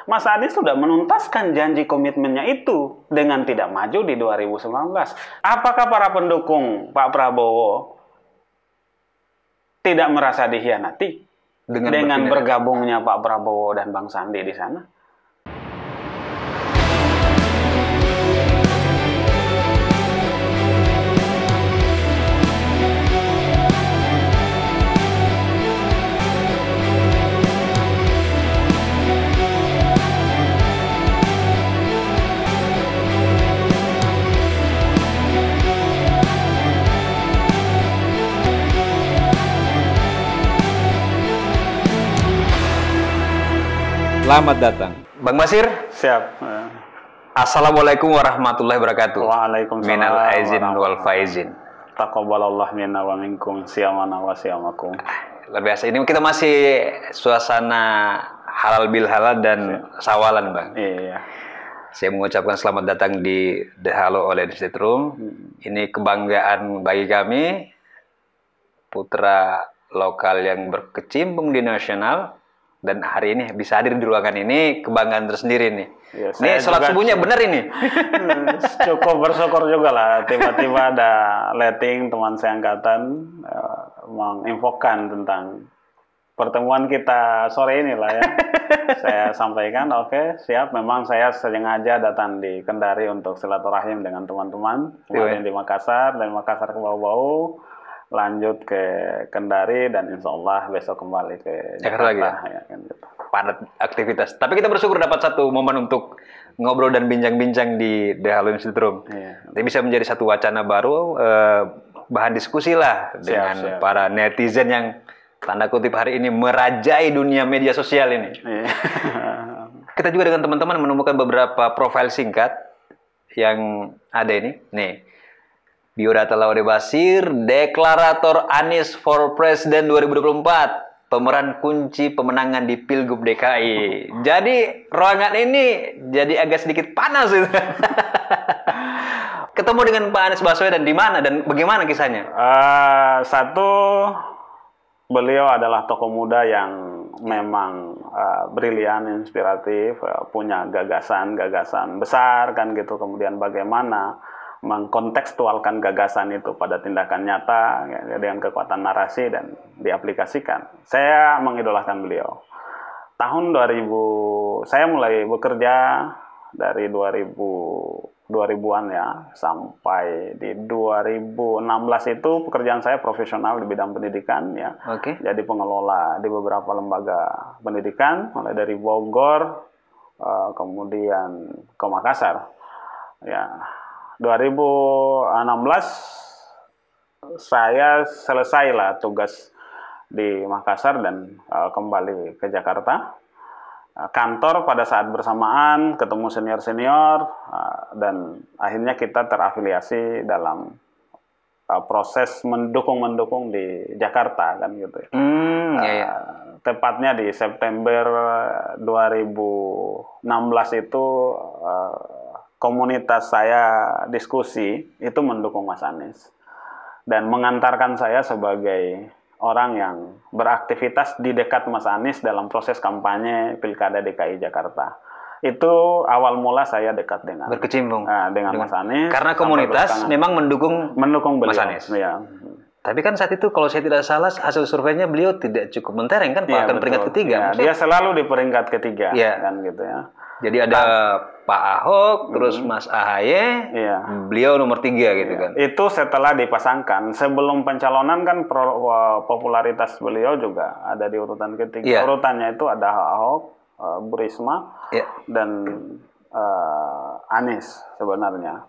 Mas Anies sudah menuntaskan janji komitmennya itu dengan tidak maju di 2019. Apakah para pendukung Pak Prabowo tidak merasa dikhianati dengan bergabungnya Pak Prabowo dan Bang Sandi di sana? Selamat datang, Bang Basir. Siap. Assalamualaikum warahmatullahi wabarakatuh. Waalaikumsalam. Minal aizin wal faizin. Taqabbalallah minna wa minkum siyamana wa siyamakum. Luar biasa. Ini kita masih suasana halal bil halal dan sawalan, Bang. Iya. Saya mengucapkan selamat datang di The Halo Oleh Institute Room. Ini kebanggaan bagi kami, putra lokal yang berkecimpung di nasional. Dan hari ini bisa hadir di ruangan ini, kebanggaan tersendiri nih. Ya, ini sholat subuhnya benar ini. Cukup bersyukur juga lah. Tiba-tiba ada letting teman seangkatan menginfokan tentang pertemuan kita sore ini lah ya. Saya sampaikan, oke, siap. Memang saya sengaja datang di Kendari untuk silaturahim dengan teman-teman. Kemudian di Makassar, dan Makassar ke Bau-Bau. Lanjut ke Kendari dan insya Allah besok kembali ke Jakarta lagi ya, kan gitu. Padat aktivitas. Tapi kita bersyukur dapat satu momen untuk ngobrol dan bincang-bincang di The Halo Institute Room. Ini bisa menjadi satu wacana baru, bahan diskusi lah dengan para netizen yang tanda kutip hari ini merajai dunia media sosial ini. Kita juga dengan teman-teman menemukan beberapa profil singkat yang ada ini. Nih. Biodata Laude Basir, deklarator Anies for President 2024, pemeran kunci pemenangan di Pilgub DKI. Jadi ruangan ini jadi agak sedikit panas itu. Ketemu dengan Pak Anies Baswedan di mana dan bagaimana kisahnya? Satu, beliau adalah tokoh muda yang memang brilian, inspiratif, punya gagasan-gagasan besar kan gitu. Kemudian bagaimana mengkontekstualkan gagasan itu pada tindakan nyata ya, dengan kekuatan narasi dan diaplikasikan. Saya mengidolakan beliau. Tahun 2000 saya mulai bekerja dari 2000-an ya sampai di 2016 itu pekerjaan saya profesional di bidang pendidikan ya. Jadi pengelola di beberapa lembaga pendidikan mulai dari Bogor kemudian ke Makassar. Ya. 2016 saya selesailah tugas di Makassar dan kembali ke Jakarta. Kantor pada saat bersamaan, ketemu senior-senior, dan akhirnya kita terafiliasi dalam proses mendukung di Jakarta kan gitu. Tepatnya di September 2016 itu komunitas saya diskusi itu mendukung Mas Anies dan mengantarkan saya sebagai orang yang beraktivitas di dekat Mas Anies dalam proses kampanye Pilkada DKI Jakarta. Itu awal mula saya dekat dengan berkecimpung dengan Mas Anies karena komunitas memang mendukung beliau, Mas Anies. Ya. Tapi kan saat itu kalau saya tidak salah hasil surveinya beliau tidak cukup mentereng kan, bahkan peringkat ketiga. Dia selalu di peringkat ketiga kan gitu ya. Jadi ada Pak Ahok, terus Mas AHY, beliau nomor 3 gitu kan. Itu setelah dipasangkan. Sebelum pencalonan kan popularitas beliau juga ada di urutan ketiga. Urutannya itu ada Ahok, Bu Risma, dan Anies sebenarnya.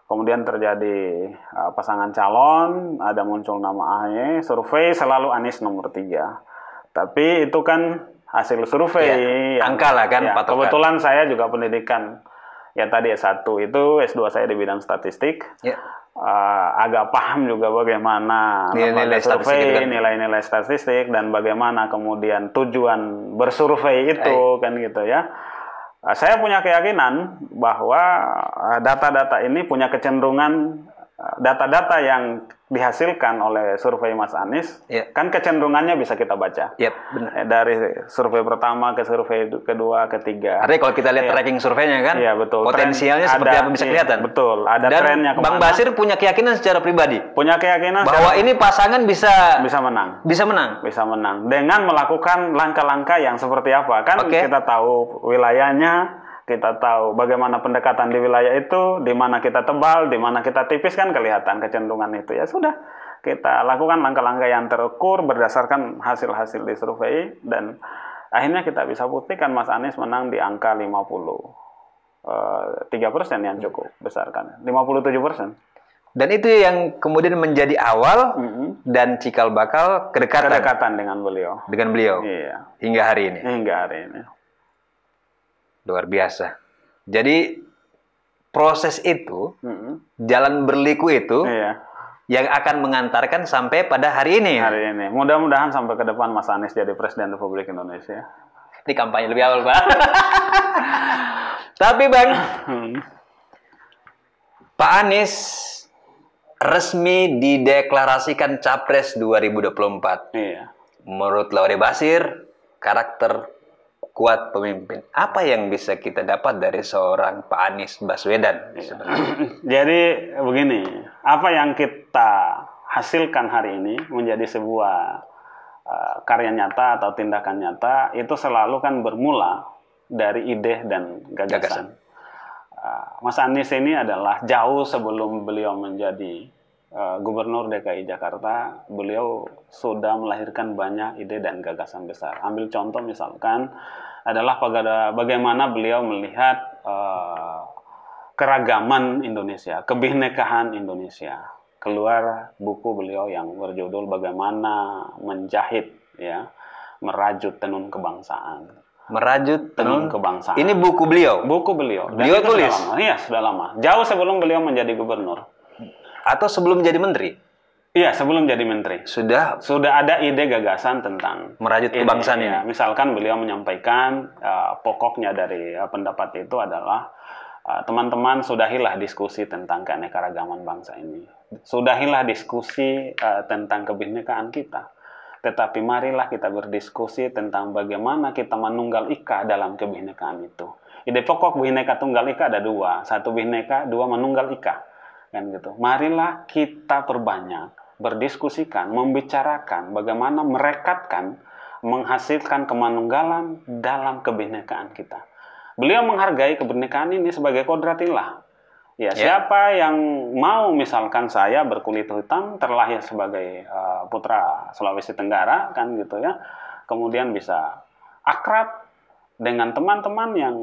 Kemudian terjadi pasangan calon, ada muncul nama AHY, survei selalu Anies nomor 3. Tapi itu kan hasil survei angka lah kan, kebetulan saya juga pendidikan ya tadi S1 itu, S2 saya di bidang statistik, agak paham juga bagaimana nilai-nilai survei, nilai-nilai statistik dan bagaimana kemudian tujuan bersurvei itu kan gitu ya. Saya punya keyakinan bahwa data-data ini punya kecenderungan data-data yang dihasilkan oleh survei Mas Anies, kan kecenderungannya bisa kita baca. Benar. Dari survei pertama ke survei kedua, ketiga. Artinya kalau kita lihat tracking surveinya kan, betul. Potensialnya seperti apa bisa kelihatan. Betul, ada dan trennya kemana. Bang Basir punya keyakinan secara pribadi. Punya keyakinan bahwa ini pasangan bisa menang. Bisa menang. Bisa menang. Dengan melakukan langkah-langkah yang seperti apa. Kan kita tahu wilayahnya, kita tahu bagaimana pendekatan di wilayah itu, di mana kita tebal, di mana kita tipis, kan kelihatan kecenderungan itu. Ya sudah, kita lakukan langkah-langkah yang terukur berdasarkan hasil-hasil di survei, dan akhirnya kita bisa buktikan Mas Anies menang di angka 53% yang cukup besar kan, 57%. Dan itu yang kemudian menjadi awal dan cikal bakal kedekatan dengan beliau. Dengan beliau. Iya. Hingga hari ini. Hingga hari ini. Luar biasa. Jadi proses itu, jalan berliku itu, yang akan mengantarkan sampai pada hari ini. Hari ini. Mudah-mudahan sampai ke depan Mas Anies jadi Presiden Republik Indonesia. Ini kampanye lebih awal, Pak. Tapi Bang, Pak Anies resmi dideklarasikan Capres 2024. Iya. Menurut Laode Basir, karakter kuat pemimpin. Apa yang bisa kita dapat dari seorang Pak Anies Baswedan? Jadi begini, apa yang kita hasilkan hari ini menjadi sebuah karya nyata atau tindakan nyata, itu selalu kan bermula dari ide dan gagasan. Mas Anies ini adalah jauh sebelum beliau menjadi Gubernur DKI Jakarta, beliau sudah melahirkan banyak ide dan gagasan besar. Ambil contoh misalkan adalah bagaimana beliau melihat keragaman Indonesia, kebinekaan Indonesia. Keluar buku beliau yang berjudul Bagaimana Menjahit, Merajut Tenun Kebangsaan. Merajut Tenun Kebangsaan. Ini buku beliau? Buku beliau. Beliau tulis? Iya, sudah lama. Jauh sebelum beliau menjadi gubernur. Atau sebelum jadi menteri? Iya, sebelum jadi menteri. Sudah ada ide gagasan tentang merajut kebangsaan ini. Misalkan beliau menyampaikan pokoknya dari pendapat itu adalah teman-teman, sudahilah diskusi tentang keanekaragaman bangsa ini. Sudahilah diskusi tentang kebinekaan kita. Tetapi marilah kita berdiskusi tentang bagaimana kita menunggal ika dalam kebinekaan itu. Ide pokok Bhinneka Tunggal Ika ada dua. Satu Bhinneka, dua menunggal ika. Kan gitu. Marilah kita perbanyak berdiskusikan, membicarakan bagaimana merekatkan, menghasilkan kemanunggalan dalam kebinekaan kita. Beliau menghargai kebinekaan ini sebagai kodratillah. Siapa yang mau, misalkan saya berkulit hitam, terlahir sebagai putra Sulawesi Tenggara, kan gitu ya, kemudian bisa akrab dengan teman-teman yang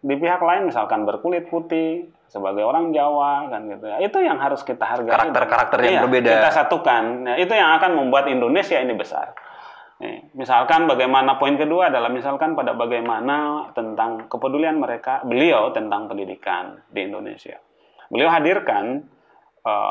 di pihak lain, misalkan berkulit putih, sebagai orang Jawa, kan gitu ya. Itu yang harus kita hargai. Karakter-karakter yang berbeda. Kita satukan. Itu yang akan membuat Indonesia ini besar. Misalkan bagaimana, poin kedua adalah misalkan pada bagaimana tentang kepedulian beliau tentang pendidikan di Indonesia. Beliau hadirkan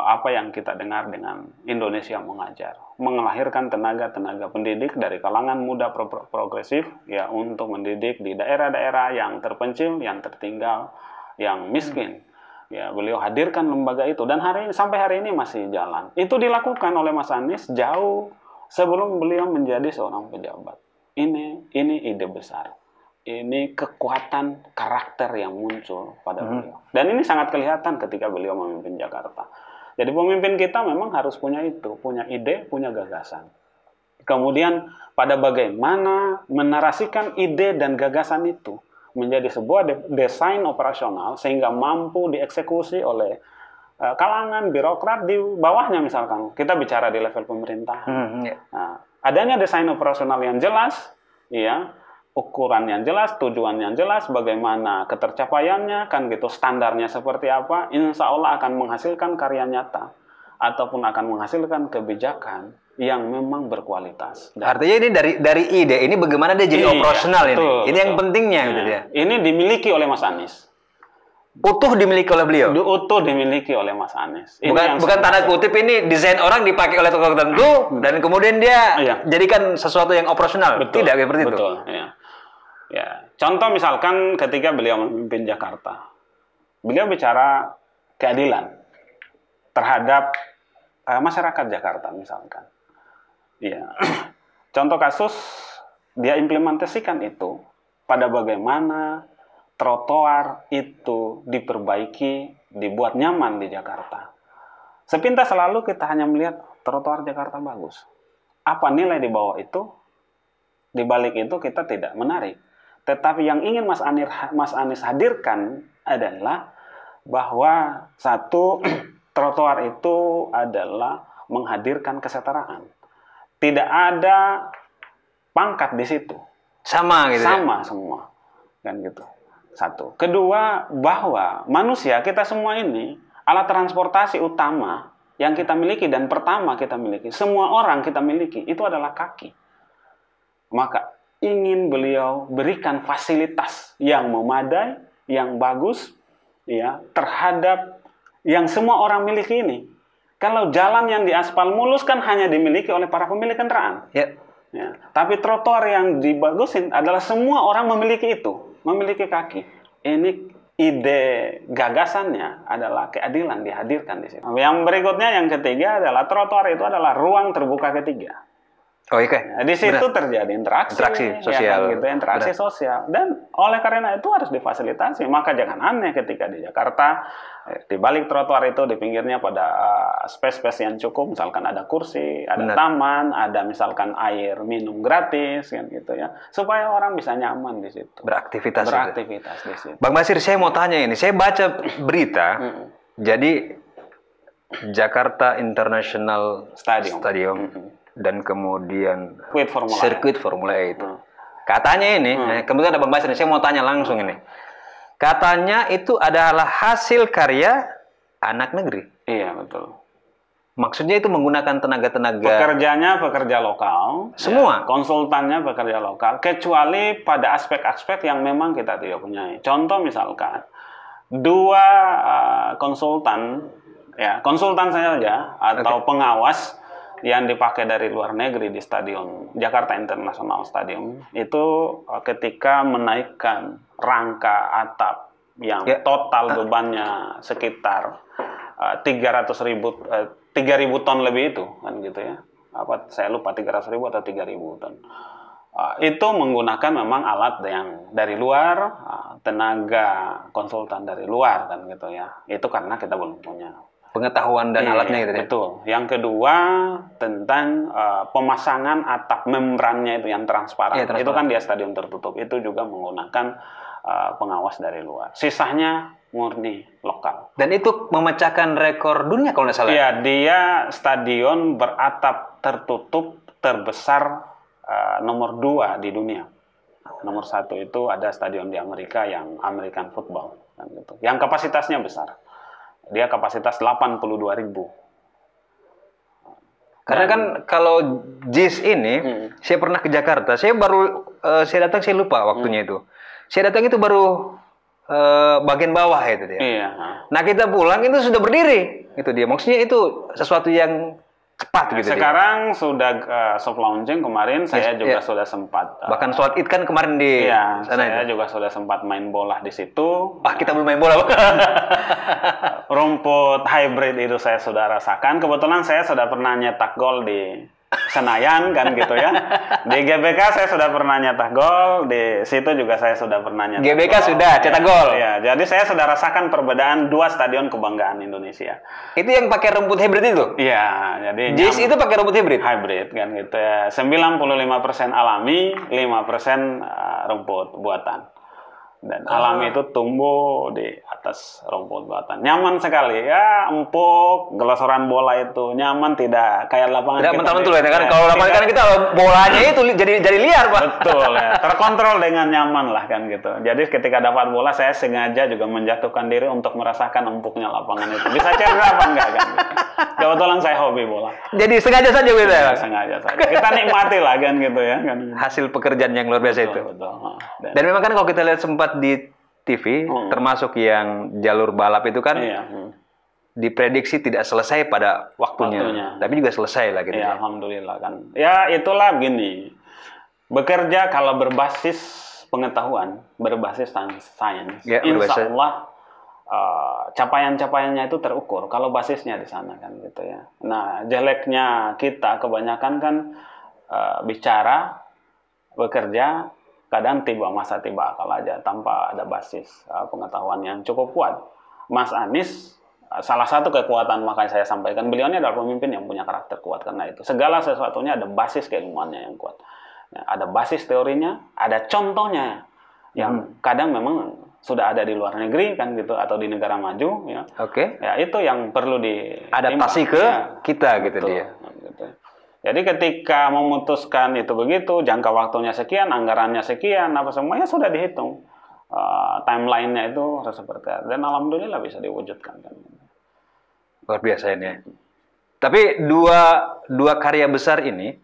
apa yang kita dengar dengan Indonesia Mengajar, melahirkan tenaga-tenaga pendidik dari kalangan muda progresif untuk mendidik di daerah-daerah yang terpencil, yang tertinggal, yang miskin. Beliau hadirkan lembaga itu, dan sampai hari ini masih jalan. Itu dilakukan oleh Mas Anies jauh sebelum beliau menjadi seorang pejabat. Ini ide besar. Ini kekuatan karakter yang muncul pada beliau. Dan ini sangat kelihatan ketika beliau memimpin Jakarta. Jadi pemimpin kita memang harus punya itu, punya ide, punya gagasan. Kemudian pada bagaimana menarasikan ide dan gagasan itu menjadi sebuah desain operasional sehingga mampu dieksekusi oleh kalangan birokrat di bawahnya. Misalkan kita bicara di level pemerintahan, adanya desain operasional yang jelas, ukuran yang jelas, tujuan yang jelas, bagaimana ketercapaiannya, kan gitu, standarnya seperti apa, insya Allah akan menghasilkan karya nyata ataupun akan menghasilkan kebijakan yang memang berkualitas. Artinya ini dari ide, ini bagaimana dia jadi operasional ini. Ini yang pentingnya gitu ya. Ini dimiliki oleh Mas Anies. Utuh dimiliki oleh beliau. Utuh dimiliki oleh Mas Anies. Bukan tanda kutip ini desain orang dipakai oleh tokoh tertentu dan kemudian dia jadikan sesuatu yang operasional. Tidak seperti itu. Betul. Contoh misalkan ketika beliau memimpin Jakarta, beliau bicara keadilan. terhadap masyarakat Jakarta misalkan. Iya. Contoh kasus dia implementasikan itu pada bagaimana trotoar itu diperbaiki, dibuat nyaman di Jakarta. Sepintas selalu kita hanya melihat trotoar Jakarta bagus. Apa nilai di bawah itu? Di balik itu kita tidak menarik. Tetapi yang ingin Mas Anies hadirkan adalah bahwa satu, trotoar itu adalah menghadirkan kesetaraan. Tidak ada pangkat di situ. Sama gitu. Sama semua. Kan gitu. Satu. Kedua, bahwa manusia kita semua ini alat transportasi utama yang kita miliki dan pertama kita miliki, semua orang kita miliki itu adalah kaki. Maka ingin beliau berikan fasilitas yang memadai, yang bagus ya terhadap yang semua orang miliki ini. Kalau jalan yang diaspal mulus kan hanya dimiliki oleh para pemilik kendaraan. Ya. Ya. Tapi trotoar yang dibagusin adalah semua orang memiliki itu, memiliki kaki. Ini ide gagasannya adalah keadilan dihadirkan di sini. Yang berikutnya yang ketiga adalah trotoar itu adalah ruang terbuka ketiga. Oh iya. Nah, di situ terjadi interaksi sosial. ya kan, gitu, interaksi sosial. Dan oleh karena itu harus difasilitasi. Maka jangan aneh ketika di Jakarta di balik trotoar itu di pinggirnya pada space-space yang cukup, misalkan ada kursi, ada taman, ada misalkan air minum gratis kan gitu ya. Supaya orang bisa nyaman di situ. Beraktivitas di situ. Bang Basir, saya mau tanya ini. Saya baca berita. Jadi Jakarta International Stadium. Dan kemudian sirkuit Formula E itu. Katanya ini, kemudian ada Bang Basir, saya mau tanya langsung ini. Katanya itu adalah hasil karya anak negeri. Iya, betul. Maksudnya itu menggunakan tenaga-tenaga... Pekerjanya pekerja lokal. Semua? Ya, konsultannya pekerja lokal. Kecuali pada aspek-aspek yang memang kita tidak punya. Contoh misalkan, dua konsultan saja atau pengawas yang dipakai dari luar negeri di stadion Jakarta International Stadium itu ketika menaikkan rangka atap yang total bebannya sekitar 3.000 ton lebih itu kan gitu ya. Saya lupa 300.000 atau 3.000 ton. Itu menggunakan memang alat yang dari luar, tenaga konsultan dari luar kan gitu ya. Itu karena kita belum punya pengetahuan dan alatnya gitu ya. Betul. Yang kedua tentang pemasangan atap membrannya itu yang transparan. Itu kan dia stadion tertutup. Itu juga menggunakan pengawas dari luar. Sisanya murni lokal. Dan itu memecahkan rekor dunia kalau nggak salah. Iya, dia stadion beratap tertutup terbesar nomor 2 di dunia. Nomor 1 itu ada stadion di Amerika yang American Football kan gitu. Yang kapasitasnya besar. Dia kapasitas 82.000. Karena kan kalau JIS ini, saya pernah ke Jakarta. Saya datang, saya lupa waktunya itu. Saya datang itu baru bagian bawah itu dia. Iya. Nah kita pulang itu sudah berdiri. Itu dia. Maksudnya itu sesuatu yang cepat gitu. Sekarang sudah soft launching kemarin. Saya juga sudah sempat. Bahkan sholat Id kan kemarin di sana. Saya juga sudah sempat main bola di situ. Kita belum main bola. Rumput hybrid itu saya sudah rasakan. Kebetulan saya sudah pernah nyetak gol di Senayan kan gitu ya. Di GBK saya sudah pernah nyetak gol, di situ juga saya sudah pernah nyetak GBK gol. Sudah cetak gol. Ya, jadi saya sudah rasakan perbedaan dua stadion kebanggaan Indonesia. Itu yang pakai rumput hybrid itu? Iya, jadi JIS itu pakai rumput hybrid? Hybrid kan gitu ya. 95% alami, 5% rumput buatan. Dan alami itu tumbuh di atas rumput buatan. Nyaman sekali ya, empuk, gelosoran bola itu nyaman, tidak kayak lapangan. Tidak mental-mental ya, kan kalau lapangan kan kita bolanya itu jadi liar, Pak. Betul ya, terkontrol dengan nyaman lah kan gitu. Jadi ketika dapat bola saya sengaja juga menjatuhkan diri untuk merasakan empuknya lapangan itu. Bisa cedera apa enggak kan gitu. Kebetulan saya hobi bola. Jadi sengaja saja gitu ya? Sengaja saja. Kita nikmati lah kan gitu ya. Kan. Hasil pekerjaan yang luar biasa itu. Betul. Dan memang kan kalau kita lihat sempat di TV, termasuk yang jalur balap itu kan diprediksi tidak selesai pada waktunya. Tapi juga selesai lah gitu. Ya, alhamdulillah kan. Ya itulah begini. Bekerja kalau berbasis pengetahuan, berbasis sains, insya Allah capaian-capaiannya itu terukur kalau basisnya di sana kan gitu ya. Nah, jeleknya kita kebanyakan kan bicara, bekerja, kadang masa tiba akal aja tanpa ada basis pengetahuan yang cukup kuat. Mas Anies salah satu kekuatan, makanya saya sampaikan, beliau ini adalah pemimpin yang punya karakter kuat karena itu segala sesuatunya ada basis keilmuannya yang kuat. Nah, ada basis teorinya, ada contohnya yang kadang memang sudah ada di luar negeri kan gitu atau di negara maju ya. Oke. Ya itu yang perlu adaptasi ke kita gitu betul, dia. Gitu. Jadi ketika memutuskan itu begitu, jangka waktunya sekian, anggarannya sekian, apa semuanya sudah dihitung. Timeline-nya itu harus seperti itu. Dan alhamdulillah bisa diwujudkan kan. Luar biasa ini. Tapi dua karya besar ini,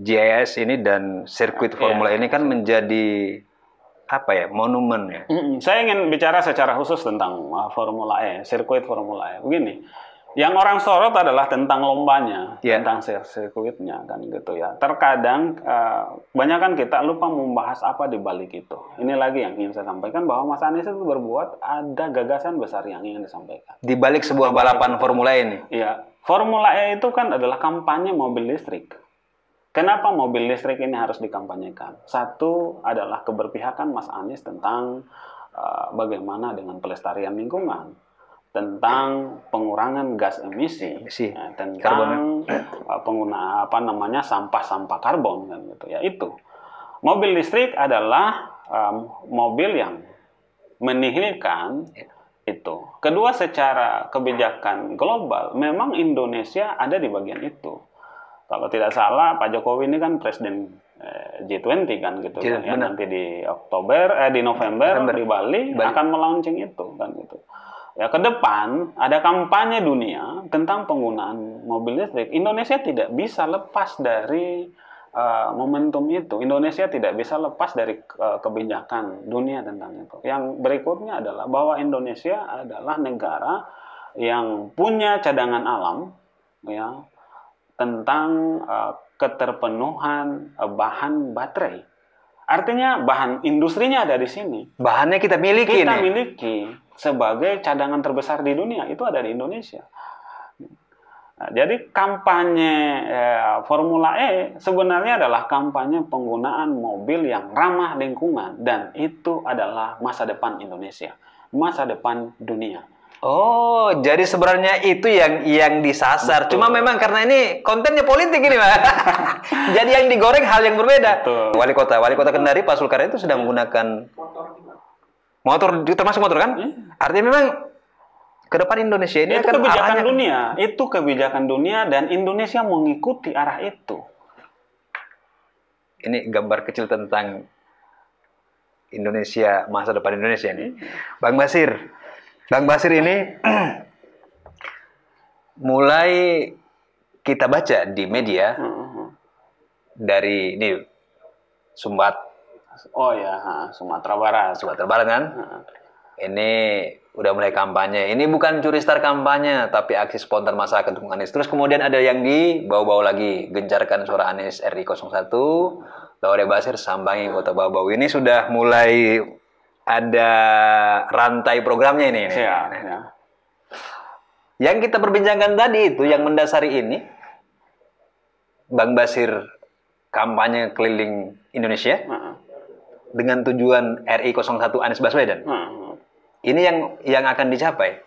GIS ini dan sirkuit Formula ini kan menjadi apa ya, monumen ya. Saya ingin bicara secara khusus tentang Formula E, sirkuit Formula E. Begini, yang orang sorot adalah tentang lombanya, tentang sirkuitnya kan gitu ya. Terkadang banyak kan kita lupa membahas apa di balik itu. Ini lagi yang ingin saya sampaikan bahwa Mas Anies itu berbuat ada gagasan besar yang ingin disampaikan. Di balik sebuah balapan Formula E ini. Iya, Formula E itu kan adalah kampanye mobil listrik. Kenapa mobil listrik ini harus dikampanyekan? Satu adalah keberpihakan Mas Anies tentang bagaimana dengan pelestarian lingkungan, tentang pengurangan gas emisi, tentang penggunaan sampah-sampah karbon kan gitu ya. Itu mobil listrik adalah mobil yang menihilkan itu. Kedua, secara kebijakan global memang Indonesia ada di bagian itu. Kalau tidak salah Pak Jokowi ini kan presiden G20 kan gitu kan ya. Nanti di November di Bali akan melaunching itu kan gitu. Ya, ke depan ada kampanye dunia tentang penggunaan mobil listrik. Indonesia tidak bisa lepas dari momentum itu. Indonesia tidak bisa lepas dari kebijakan dunia tentang itu. Yang berikutnya adalah bahwa Indonesia adalah negara yang punya cadangan alam ya tentang keterpenuhan bahan baterai. Artinya bahan industrinya ada di sini. Bahannya kita miliki. Kita miliki sebagai cadangan terbesar di dunia itu ada di Indonesia. Nah, jadi kampanye Formula E sebenarnya adalah kampanye penggunaan mobil yang ramah lingkungan dan itu adalah masa depan Indonesia, masa depan dunia. Oh, jadi sebenarnya itu yang disasar. Betul. Cuma memang karena ini kontennya politik ini, Pak. Jadi yang digoreng hal yang berbeda. Betul. Wali kota Kendari Pak Sulkarya itu sudah menggunakan motor, termasuk motor kan? Artinya memang ke depan Indonesia ini itu kebijakan dunia. Itu kebijakan dunia dan Indonesia mengikuti arah itu. Ini gambar kecil tentang Indonesia, masa depan Indonesia ini. Bang Basir ini mulai kita baca di media dari ini Sumatera Barat kan? Ini udah mulai kampanye. Ini bukan curi star kampanye, tapi aksi spontan masyarakat dukung Anies. Terus kemudian ada yang dibawa-bawa lagi, gencarkan suara Anies RI 01, Laure Basir sambangi kota Bau-Bau. Ini sudah mulai ada rantai programnya ini. Ya. Yang kita perbincangkan tadi itu, yang mendasari ini, Bang Basir kampanye keliling Indonesia dengan tujuan RI 01 Anies Baswedan. Ini yang akan dicapai.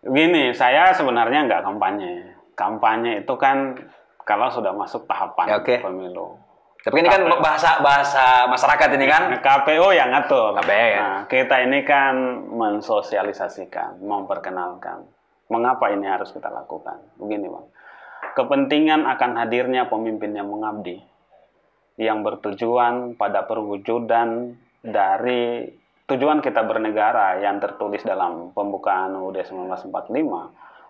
Gini, saya sebenarnya nggak kampanye. Kampanye itu kan kalau sudah masuk tahapan pemilu. Tapi ini kan bahasa masyarakat ini kan. KPU yang ngatur. KPU ya. Nah, kita ini kan mensosialisasikan, memperkenalkan. Mengapa ini harus kita lakukan? Begini, Bang. Kepentingan akan hadirnya pemimpin yang mengabdi. Yang bertujuan pada perwujudan dari tujuan kita bernegara yang tertulis dalam pembukaan UUD 1945.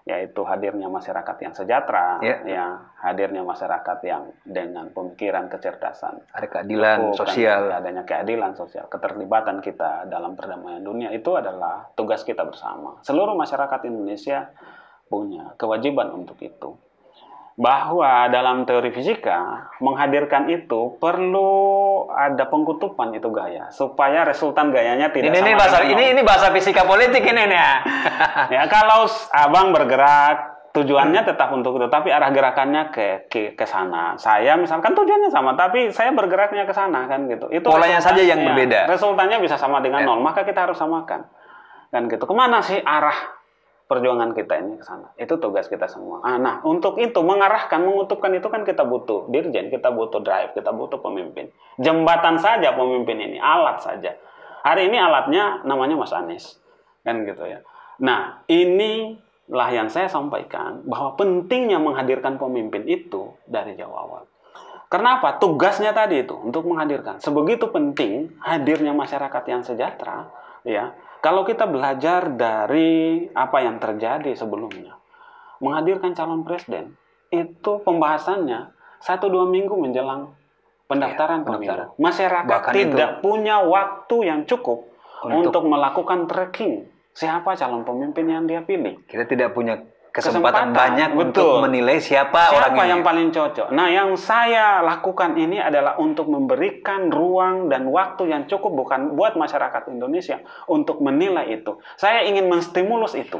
Yaitu hadirnya masyarakat yang sejahtera, hadirnya masyarakat yang dengan pemikiran kecerdasan, ada keadilan sosial, adanya keadilan sosial, keterlibatan kita dalam perdamaian dunia itu adalah tugas kita bersama. Seluruh masyarakat Indonesia punya kewajiban untuk itu. bahwa dalam teori fisika menghadirkan itu perlu ada pengkutupan itu gaya supaya resultan gayanya tidak ini sama bahasa dengan ini bahasa fisika politik ini nih ya. Ya kalau abang bergerak tujuannya tetap untuk itu, tapi arah gerakannya ke sana. Saya misalkan tujuannya sama, tapi saya bergeraknya ke sana kan gitu. Itu polanya saja yang berbeda. Resultannya bisa sama dengan nol, maka kita harus samakan kan gitu. Kemana sih arah perjuangan kita ini ke sana? Itu tugas kita semua. Nah, untuk itu mengarahkan, mengutupkan itu kan kita butuh dirjen, kita butuh drive, kita butuh pemimpin. Jembatan saja pemimpin ini, alat saja. Hari ini alatnya namanya Mas Anies. Kan gitu ya. Nah, inilah yang saya sampaikan bahwa pentingnya menghadirkan pemimpin itu dari jauh awal. Kenapa? Tugasnya tadi itu untuk menghadirkan. Sebegitu penting hadirnya masyarakat yang sejahtera, ya. Kalau kita belajar dari apa yang terjadi sebelumnya, menghadirkan calon presiden, itu pembahasannya 1-2 minggu menjelang pendaftaran pemilu. Masyarakat bahkan tidak punya waktu yang cukup untuk melakukan tracking siapa calon pemimpin yang dia pilih. Kita tidak punya kesempatan banyak untuk menilai siapa yang paling cocok. Nah, yang saya lakukan ini adalah untuk memberikan ruang dan waktu yang cukup bukan buat masyarakat Indonesia untuk menilai itu. Saya ingin menstimulus itu.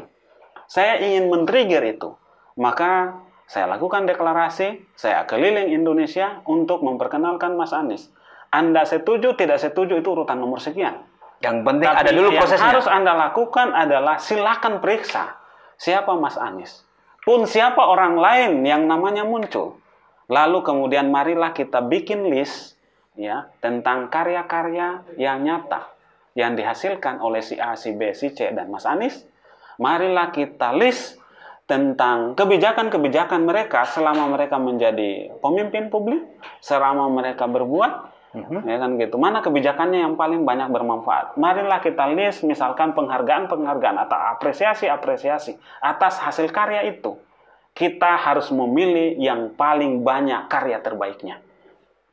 Saya ingin men-trigger itu. Maka saya lakukan deklarasi, saya keliling Indonesia untuk memperkenalkan Mas Anies. Anda setuju, tidak setuju itu urutan nomor sekian. Yang penting ada dulu prosesnya. Yang harus Anda lakukan adalah silakan periksa siapa Mas Anies, pun siapa orang lain yang namanya muncul. Lalu kemudian marilah kita bikin list ya tentang karya-karya yang nyata yang dihasilkan oleh si A, si B, si C dan Mas Anies. Marilah kita list tentang kebijakan-kebijakan mereka selama mereka menjadi pemimpin publik, selama mereka berbuat. Ya kan gitu. Mana kebijakannya yang paling banyak bermanfaat? Marilah kita list misalkan penghargaan-penghargaan atau apresiasi-apresiasi atas hasil karya itu. Kita harus memilih yang paling banyak karya terbaiknya.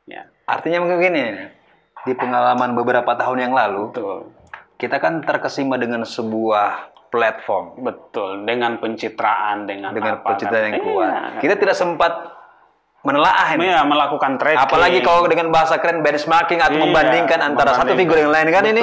Ya. Artinya mungkin gini, di pengalaman beberapa tahun yang lalu, betul, kita kan terkesima dengan sebuah platform. Betul, dengan pencitraan, dengan pencitraan yang kuat. Kita tidak sempat menelaah ini. Ya, melakukan tracking. Apalagi kalau dengan bahasa keren benchmarking atau membandingkan antara satu figur yang lain kan. Betul. Ini.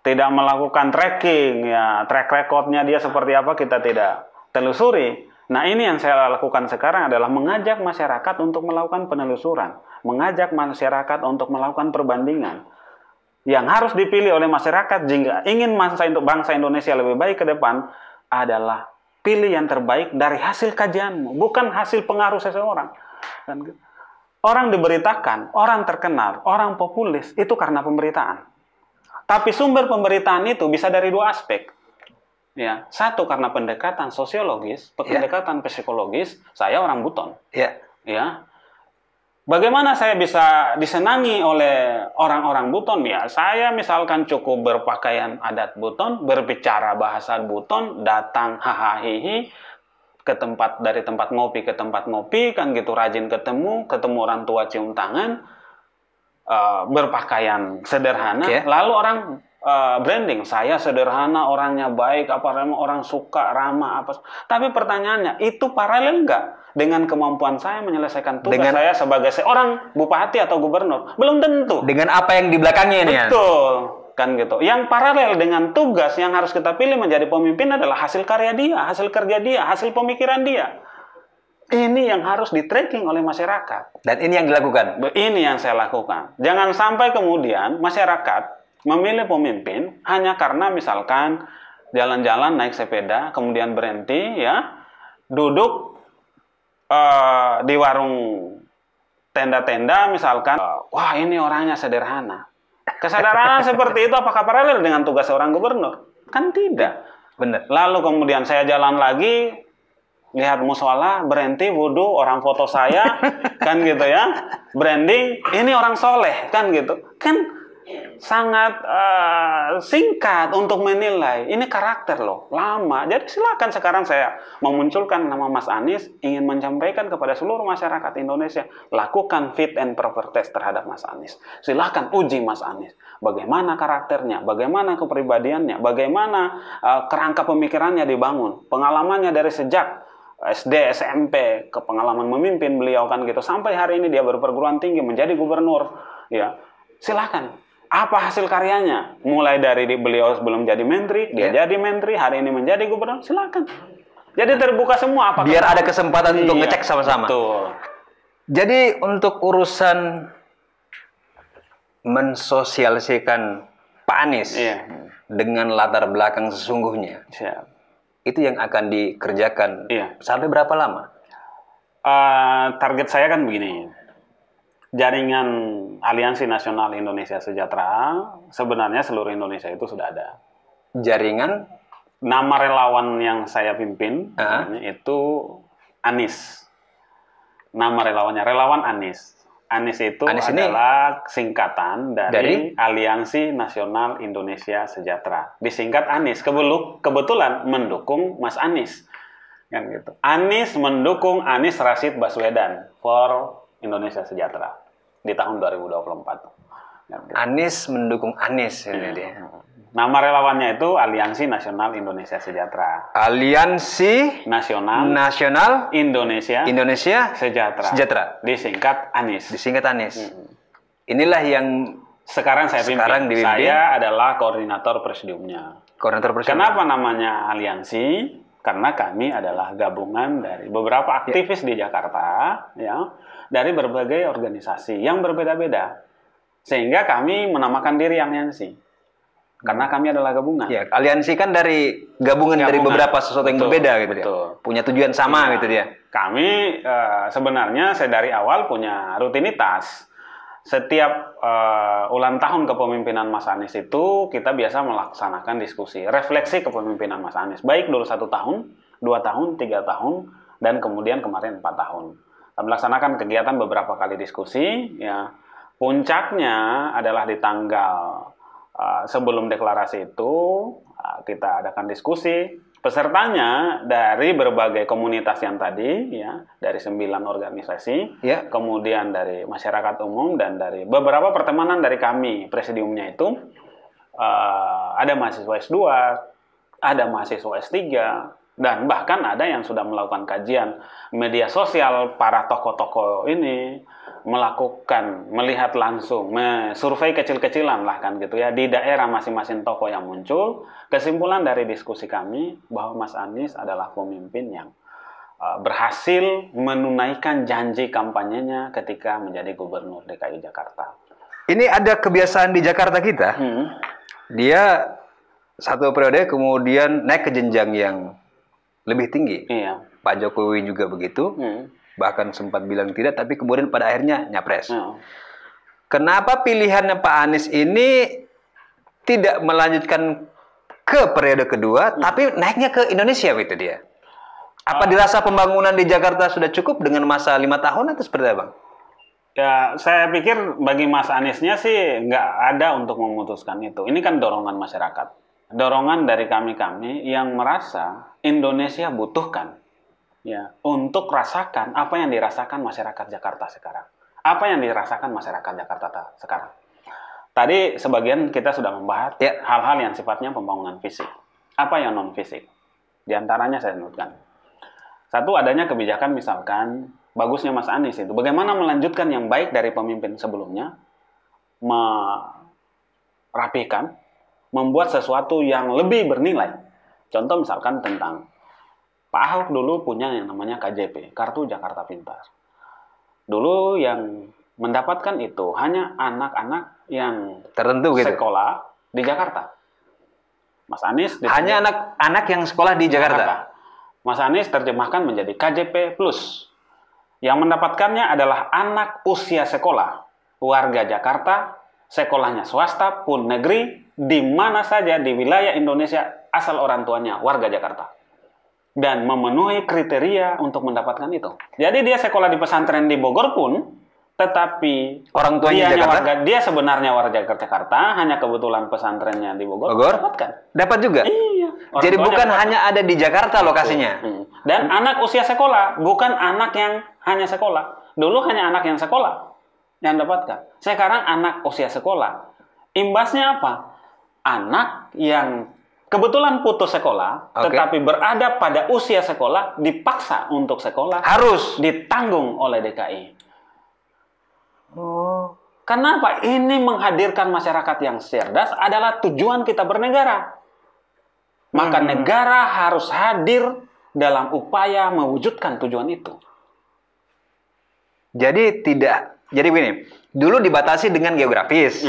Tidak melakukan tracking, ya track recordnya dia seperti apa kita tidak telusuri. Nah, ini yang saya lakukan sekarang adalah mengajak masyarakat untuk melakukan penelusuran, mengajak masyarakat untuk melakukan perbandingan. Yang harus dipilih oleh masyarakat jika ingin bangsa Indonesia lebih baik ke depan adalah pilih yang terbaik dari hasil kajianmu, bukan hasil pengaruh seseorang. Orang diberitakan, orang terkenal, orang populis itu karena pemberitaan. Tapi sumber pemberitaan itu bisa dari 2 aspek. Ya, satu karena pendekatan sosiologis, pendekatan psikologis. Saya orang Buton. Ya. Bagaimana saya bisa disenangi oleh orang-orang Buton? Ya, saya misalkan cukup berpakaian adat Buton, berbicara bahasa Buton, datang hahaha dari tempat ngopi ke tempat ngopi kan gitu, rajin ketemu orang tua cium tangan, berpakaian sederhana, lalu orang branding saya sederhana, orangnya baik, orang suka ramah apa. Tapi pertanyaannya itu paralel nggak dengan kemampuan saya menyelesaikan tugas saya sebagai seorang bupati atau gubernur? Belum tentu. Dengan apa yang di belakangnya ini. Betul. Kan gitu. Yang paralel dengan tugas yang harus kita pilih menjadi pemimpin adalah hasil karya dia, hasil kerja dia, hasil pemikiran dia. Ini yang harus di-tracking oleh masyarakat. Dan ini yang dilakukan? Ini yang saya lakukan. Jangan sampai kemudian masyarakat memilih pemimpin hanya karena misalkan jalan-jalan naik sepeda, kemudian berhenti, ya, duduk di warung tenda-tenda misalkan, wah ini orangnya sederhana. Kesadaran seperti itu apakah paralel dengan tugas seorang gubernur? Kan tidak. Benar. Lalu kemudian saya jalan lagi, lihat musola, berhenti, wudhu, orang foto saya, kan gitu ya. Branding, ini orang soleh, kan gitu. Kan sangat singkat untuk menilai. Ini karakter loh, lama. Jadi silakan sekarang saya memunculkan nama Mas Anies, ingin menyampaikan kepada seluruh masyarakat Indonesia, lakukan fit and proper test terhadap Mas Anies. Silakan uji Mas Anies. Bagaimana karakternya, bagaimana kepribadiannya, bagaimana kerangka pemikirannya dibangun, pengalamannya dari sejak SD, SMP, ke pengalaman memimpin beliau kan gitu. Sampai hari ini dia berperguruan tinggi menjadi gubernur, ya. Silakan. Apa hasil karyanya? Mulai dari beliau sebelum jadi menteri, dia jadi menteri, hari ini menjadi gubernur, silakan. Jadi terbuka semua. Biar ada kesempatan untuk ngecek sama-sama. Betul. Jadi untuk urusan mensosialisasikan Pak Anies dengan latar belakang sesungguhnya, itu yang akan dikerjakan sampai berapa lama? Target saya kan begini. Jaringan Aliansi Nasional Indonesia Sejahtera, sebenarnya seluruh Indonesia itu sudah ada. Jaringan? Nama relawan yang saya pimpin, itu Anies. Nama relawannya, relawan Anies. Anies itu adalah singkatan dari Aliansi Nasional Indonesia Sejahtera. Disingkat Anies. Kebetulan mendukung Mas Anies. Kan gitu. Anies mendukung Anies Rashid Baswedan for Indonesia Sejahtera di tahun 2024. Anies mendukung Anies ini dia. Nama relawannya itu Aliansi Nasional Indonesia Sejahtera. Aliansi Nasional Indonesia Sejahtera. Disingkat Anies. Inilah yang sekarang saya pimpin. Saya adalah koordinator presidiumnya. Kenapa namanya aliansi? Karena kami adalah gabungan dari beberapa aktivis di Jakarta, ya, dari berbagai organisasi yang berbeda-beda, sehingga kami menamakan diri aliansi. Karena kami adalah gabungan. Ya, aliansi kan dari gabungan dari beberapa sesuatu yang berbeda, gitu ya. Punya tujuan sama, gitu dia. Kami sebenarnya dari awal punya rutinitas. Setiap ulang tahun kepemimpinan Mas Anies itu kita biasa melaksanakan diskusi, refleksi kepemimpinan Mas Anies. Baik dulu 1 tahun, 2 tahun, 3 tahun, dan kemudian kemarin 4 tahun. Kita melaksanakan kegiatan beberapa kali diskusi. Ya, puncaknya adalah di tanggal sebelum deklarasi itu kita adakan diskusi. Pesertanya dari berbagai komunitas yang tadi, ya, dari 9 organisasi, kemudian dari masyarakat umum dan dari beberapa pertemanan dari kami, presidiumnya itu ada mahasiswa S2, ada mahasiswa S3, dan bahkan ada yang sudah melakukan kajian media sosial para tokoh-tokoh ini, melihat langsung, survei kecil-kecilan lah kan gitu ya, di daerah masing-masing tokoh yang muncul. Kesimpulan dari diskusi kami bahwa Mas Anies adalah pemimpin yang berhasil menunaikan janji kampanyenya ketika menjadi gubernur DKI Jakarta. Ini ada kebiasaan di Jakarta kita, dia 1 periode kemudian naik ke jenjang yang lebih tinggi. Pak Jokowi juga begitu. Bahkan sempat bilang tidak, tapi kemudian pada akhirnya nyapres. Kenapa pilihannya Pak Anies ini tidak melanjutkan ke periode kedua, tapi naiknya ke Indonesia gitu dia? Apa dirasa pembangunan di Jakarta sudah cukup dengan masa 5 tahun atau seperti apa, Bang? Ya, saya pikir bagi Mas Aniesnya sih nggak ada untuk memutuskan itu. Ini kan dorongan masyarakat. Dorongan dari kami-kami yang merasa Indonesia butuhkan, ya, untuk rasakan apa yang dirasakan masyarakat Jakarta sekarang. Apa yang dirasakan masyarakat Jakarta sekarang. Tadi sebagian kita sudah membahas hal-hal yang sifatnya pembangunan fisik. Apa yang non-fisik? Di antaranya saya sebutkan. 1, adanya kebijakan misalkan, bagusnya Mas Anies itu, bagaimana melanjutkan yang baik dari pemimpin sebelumnya, merapikan, membuat sesuatu yang lebih bernilai. Contoh misalkan tentang Pak Ahok dulu punya yang namanya KJP, Kartu Jakarta Pintar. Dulu yang mendapatkan itu hanya anak-anak yang tertentu gitu, sekolah di Jakarta. Mas Anies hanya anak-anak yang sekolah di Jakarta. Mas Anies terjemahkan menjadi KJP Plus. Yang mendapatkannya adalah anak usia sekolah, warga Jakarta, sekolahnya swasta pun negeri, di mana saja di wilayah Indonesia asal orang tuanya warga Jakarta. Dan memenuhi kriteria untuk mendapatkan itu. Jadi dia sekolah di pesantren di Bogor pun, tetapi orang tuanya Jakarta, dia sebenarnya warga Jakarta, hanya kebetulan pesantrennya di Bogor. Dapat juga. Iya. Jadi bukan hanya ada di Jakarta lokasinya. Dan anak usia sekolah, bukan anak yang hanya sekolah. Dulu hanya anak yang sekolah yang dapatkan. Sekarang anak usia sekolah. Imbasnya apa? Anak yang kebetulan putus sekolah, tetapi berada pada usia sekolah, dipaksa untuk sekolah, harus ditanggung oleh DKI. Kenapa? Ini menghadirkan masyarakat yang cerdas adalah tujuan kita bernegara. Maka negara harus hadir dalam upaya mewujudkan tujuan itu. Jadi begini, dulu dibatasi dengan geografis.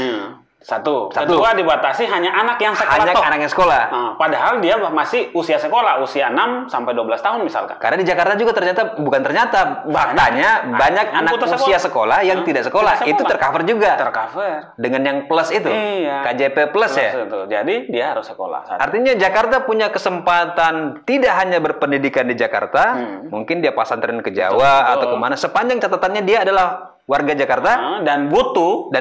Satu. Kedua, dibatasi hanya anak yang sekolah. Hanya anak yang sekolah. Nah, padahal dia masih usia sekolah, usia 6 sampai 12 tahun misalkan. Karena di Jakarta juga faktanya banyak anak usia sekolah yang tidak sekolah. Itu tercover juga. Tercover. Dengan yang plus itu. Iya. KJP plus ya. Itu. Jadi dia harus sekolah. Artinya Jakarta punya kesempatan tidak hanya berpendidikan di Jakarta, mungkin dia pasantren ke Jawa atau kemana. Sepanjang catatannya dia adalah warga Jakarta dan butuh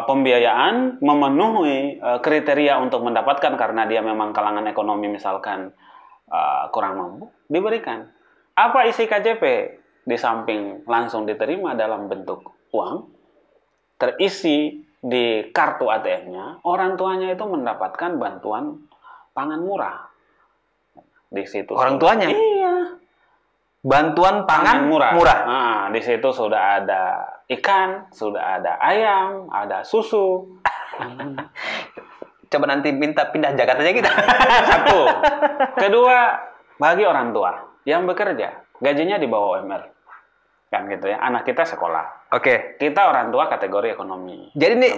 pembiayaan memenuhi kriteria untuk mendapatkan karena dia memang kalangan ekonomi misalkan kurang mampu, diberikan. Apa isi KJP? Di samping langsung diterima dalam bentuk uang, terisi di kartu ATM-nya, orang tuanya itu mendapatkan bantuan pangan murah. Di situ orang tuanya? Iya. Bantuan pangan murah. Nah, di situ sudah ada ikan, sudah ada ayam, ada susu. Coba nanti minta pindah Jakarta aja kita. Satu. Kedua, bagi orang tua yang bekerja, gajinya di bawah UMR. Kan gitu ya. Anak kita sekolah. Oke. Kita orang tua kategori ekonomi. Jadi ini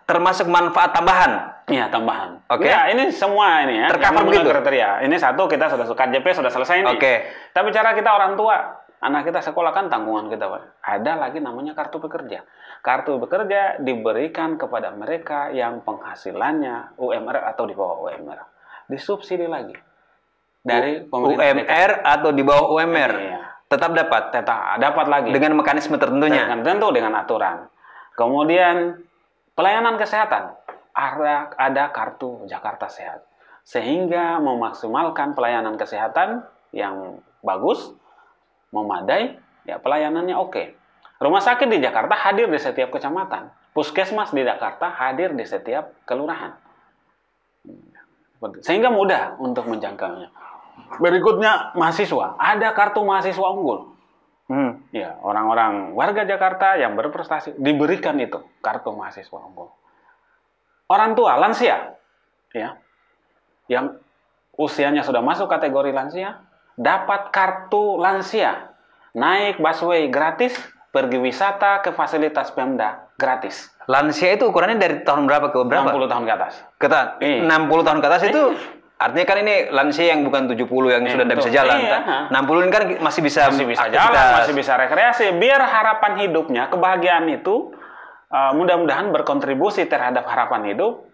termasuk manfaat tambahan. Iya, tambahan. Oke. Ya, ini semua ini ya. Tercover begitu. Kriteria. Ini satu kita sudah KJP sudah selesai nih. Oke. Tapi cara kita orang tua, anak kita sekolah kan tanggungan kita, Pak. Ada lagi namanya kartu pekerja. Kartu pekerja diberikan kepada mereka yang penghasilannya UMR atau di bawah UMR. Disubsidi lagi. Dari UMR atau di bawah UMR. Iya. Tetap dapat lagi. Dengan mekanisme tertentunya. Dengan aturan. Kemudian pelayanan kesehatan. Ada kartu Jakarta Sehat. Sehingga memaksimalkan pelayanan kesehatan yang bagus, memadai, ya pelayanannya oke. Rumah sakit di Jakarta hadir di setiap kecamatan. Puskesmas di Jakarta hadir di setiap kelurahan. Sehingga mudah untuk menjangkaunya. Berikutnya mahasiswa. Ada kartu mahasiswa unggul. Ya, orang-orang warga Jakarta yang berprestasi diberikan itu kartu mahasiswa unggul. Orang tua lansia, ya, yang usianya sudah masuk kategori lansia, dapat kartu lansia, naik busway gratis, pergi wisata ke fasilitas Pemda gratis. Lansia itu ukurannya dari tahun berapa ke berapa? 60 tahun ke atas. 60 tahun ke atas itu artinya kan ini lansia yang bukan 70 yang sudah tidak bisa jalan. 60 ini kan masih bisa jalan, masih bisa rekreasi. Biar harapan hidupnya, kebahagiaan itu mudah-mudahan berkontribusi terhadap harapan hidup